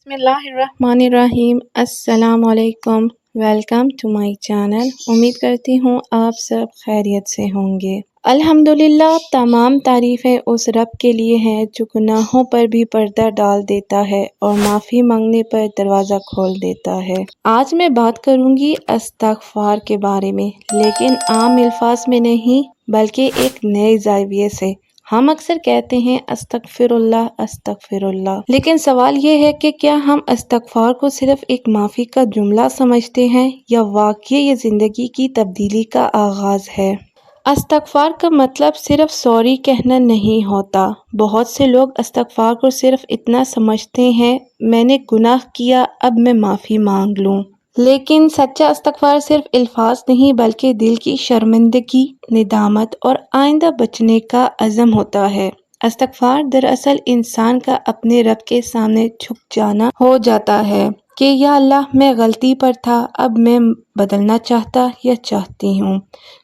बिस्मिल्लाहिर्रहमानिर्रहीम। अस्सलाम वालेकुम। Welcome to my channel. उम्मीद करती हूँ आप सब खैरियत से होंगे। अल्हम्दुलिल्लाह, तमाम तारीफ़ें उस रब के लिए हैं जो गुनाहों पर भी पर्दा डाल देता है और माफ़ी मांगने पर दरवाज़ा खोल देता है। आज मैं बात करूँगी इस्तग़फ़ार के बारे में, लेकिन आम अल्फाज में नहीं बल्कि एक नए ज़ाविये से। हम अक्सर कहते हैं अस्तगफिरुल्लाह अस्तगफिरुल्लाह, लेकिन सवाल ये है कि क्या हम इस्तग़फ़ार को सिर्फ एक माफ़ी का जुमला समझते हैं या वाकई ये ज़िंदगी की तब्दीली का आगाज़ है। इस्तग़फ़ार का मतलब सिर्फ सॉरी कहना नहीं होता। बहुत से लोग इस्तग़फ़ार को सिर्फ इतना समझते हैं, मैंने गुनाह किया अब मैं माफ़ी मांग लूँ। लेकिन सच्चा इस्तग़फ़ार सिर्फ अल्फाज नहीं बल्कि दिल की शर्मिंदगी, निदामत और आइंदा बचने का अज़म होता है। इस्तग़फ़ार दरअसल इंसान का अपने रब के सामने झुक जाना हो जाता है कि या अल्लाह, मैं गलती पर था, अब मैं बदलना चाहता या चाहती हूँ।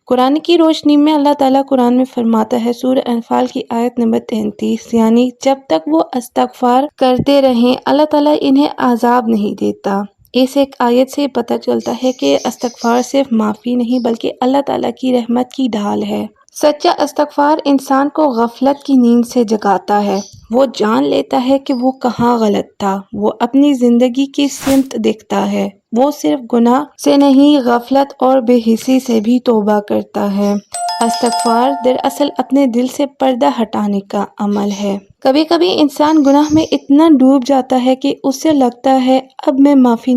कुरान की रोशनी में अल्लाह ताला कुरान में फरमाता है, सूरह अनफ़ाल की आयत नंबर 33, यानी जब तक वो इस्तग़फ़ार करते रहें अल्लाह ताला इन्हें अज़ाब नहीं देता। इस एक आयत से पता चलता है कि इस्तग़फ़ार सिर्फ माफ़ी नहीं बल्कि अल्लाह ताला की रहमत की ढाल है। सच्चा इस्तग़फ़ार इंसान को गफलत की नींद से जगाता है। वो जान लेता है कि वो कहाँ गलत था, वो अपनी ज़िंदगी की सिमत देखता है। वो सिर्फ गुनाह से नहीं गफलत और बेहिसी से भी तौबा करता है। इस्तग़फ़ार दरअसल अपने दिल से पर्दा हटाने का अमल है। कभी कभी इंसान गुनाह में इतना डूब जाता है कि उसे लगता है अब मैं माफ़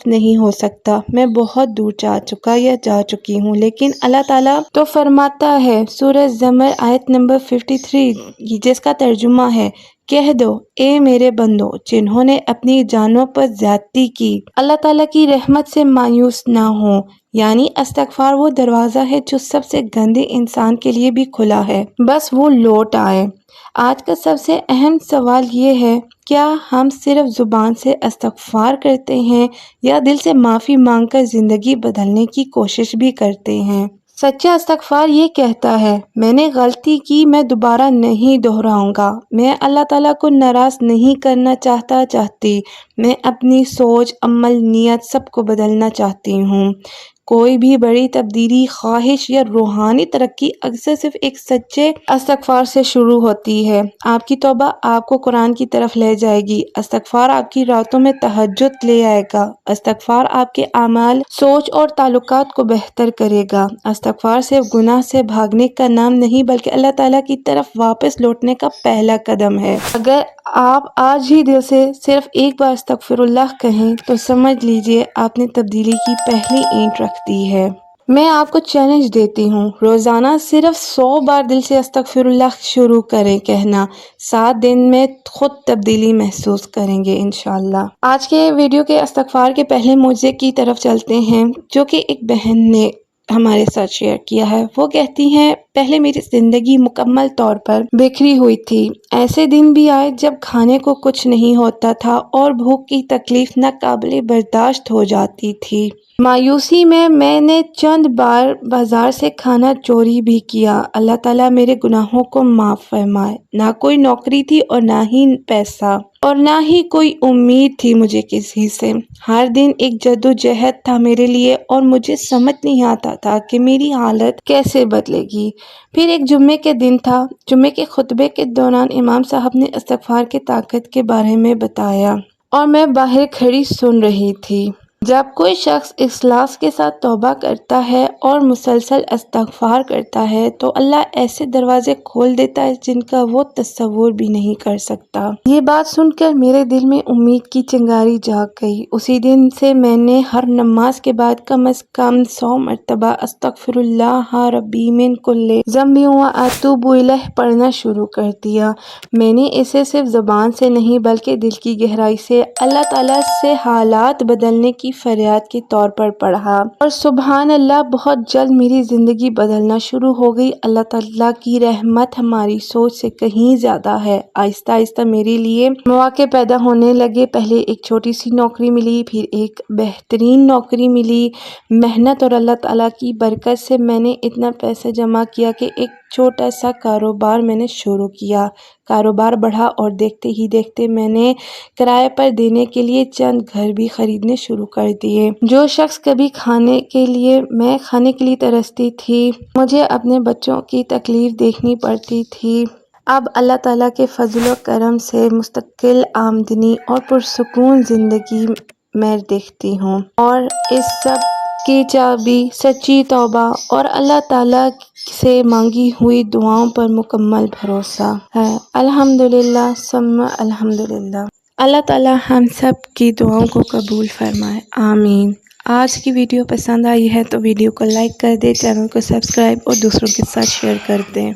नहीं हो सकता, मैं बहुत दूर जा चुका या जा चुकी हूँ। लेकिन अल्लाह ताला तो फरमाता है, सूरह ज़मर आयत नंबर 53, जिसका तर्जुमा है, कह दो ए मेरे बंदो जिन्होंने अपनी जानों पर ज़्यादती की, अल्लाह ताला की रहमत से मायूस ना हो। यानी इस्तग़फ़ार वो दरवाज़ा है जो सबसे गंदे इंसान के लिए भी खुला है, बस वो लौट आए। आज का सबसे अहम सवाल ये है, क्या हम सिर्फ ज़ुबान से इस्तग़फ़ार करते हैं या दिल से माफ़ी मांगकर ज़िंदगी बदलने की कोशिश भी करते हैं। सच्चा इस्तग़फ़ार ये कहता है, मैंने गलती की, मैं दोबारा नहीं दोहराऊंगा। मैं अल्लाह ताला को नाराज़ नहीं करना चाहती, मैं अपनी सोच, अमल, नियत सबको बदलना चाहती हूँ। कोई भी बड़ी तब्दीली, ख्वाहिश या रूहानी तरक्की अक्सर सिर्फ एक सच्चे इस्तग़फ़ार से शुरू होती है। आपकी तौबा आपको कुरान की तरफ ले जाएगी। इस्तग़फ़ार आपकी रातों में तहज्जुद ले आएगा। इस्तग़फ़ार आपके अमाल, सोच और ताल्लुकात को बेहतर करेगा। इस्तग़फ़ार सिर्फ गुनाह से भागने का नाम नहीं बल्कि अल्लाह ताला की तरफ वापस लौटने का पहला कदम है। अगर आप आज ही दिल से सिर्फ एक बार अस्तग़फ़िरुल्लाह कहें तो समझ लीजिए आपने तब्दीली की पहली ईंट रख दी है। मैं आपको चैलेंज देती हूँ, रोज़ाना सिर्फ 100 बार दिल से अस्तग़फ़िरुल्लाह शुरू करें कहना। 7 दिन में खुद तब्दीली महसूस करेंगे इंशाअल्लाह। आज के वीडियो के इस्तग़फ़ार के पहले मौज़े की तरफ चलते हैं, जो कि एक बहन ने हमारे साथ शेयर किया है। वो कहती हैं, पहले मेरी ज़िंदगी मुकम्मल तौर पर बिखरी हुई थी। ऐसे दिन भी आए जब खाने को कुछ नहीं होता था और भूख की तकलीफ नाकाबिले बर्दाश्त हो जाती थी। मायूसी में मैंने चंद बार बाजार से खाना चोरी भी किया। अल्लाह ताला मेरे गुनाहों को माफ़ फरमाए। ना कोई नौकरी थी और ना ही पैसा और ना ही कोई उम्मीद थी मुझे किसी से। हर दिन एक जद्दोजहद था मेरे लिए और मुझे समझ नहीं आता था कि मेरी हालत कैसे बदलेगी। फिर एक जुम्मे के दिन था। जुम्मे के खुतबे के दौरान इमाम साहब ने इस्तग़फ़ार की ताकत के बारे में बताया और मैं बाहर खड़ी सुन रही थी। जब कोई शख्स इखलास के साथ तौबा करता है और मुसलसल इस्तग़फ़ार करता है तो अल्लाह ऐसे दरवाजे खोल देता है जिनका वो तस्वुर भी नहीं कर सकता। ये बात सुनकर मेरे दिल में उम्मीद की चिंगारी जाग गई। उसी दिन से मैंने हर नमाज के बाद कम से कम 100 मरतबा अस्तग़फ़िरुल्लाह रब्बी मिन कुल्लि ज़ंबि व अतूबु इलैह पढ़ना शुरू कर दिया। मैंने इसे सिर्फ ज़बान से नहीं बल्कि दिल की गहराई से अल्लाह ताला से हालात बदलने की फरियाद के तौर पर पढ़ा और सुबहान अल्लाह, बहुत जल्द मेरी ज़िंदगी बदलना शुरू हो गई। अल्लाह ताला की रहमत हमारी सोच से कहीं ज़्यादा है। आहिस्ता आहिस्ता मेरे लिए मौके पैदा होने लगे। पहले एक छोटी सी नौकरी मिली, फिर एक बेहतरीन नौकरी मिली। मेहनत और अल्लाह ताला की बरकत से मैंने इतना पैसा जमा किया कि एक چھوٹا سا کاروبار میں نے شروع کیا۔ کاروبار بڑھا اور دیکھتے ہی دیکھتے میں نے کرائے پر دینے کے لیے چند گھر بھی خریدنے شروع کر دیے۔ جو شخص کبھی کھانے کے لیے ترستی تھی، مجھے اپنے بچوں کی تکلیف دیکھنی پڑتی تھی، اب اللہ تعالیٰ کے فضل و کرم سے مستقل آمدنی اور پرسکون زندگی میں دیکھتی ہوں، اور اس سب کی چابی سچی توبہ اور اللہ تعالیٰ سے مانگی ہوئی دعاؤں پر مکمل بھروسہ ہے۔ الحمدللہ ثم الحمدللہ۔ اللہ تعالیٰ ہم سب کی دعاؤں کو قبول فرمائے، آمین۔ آج کی ویڈیو پسند آئی ہے تو ویڈیو کو لائک کر دیں، چینل کو سبسکرائب اور دوسروں کے ساتھ شیئر کر دیں۔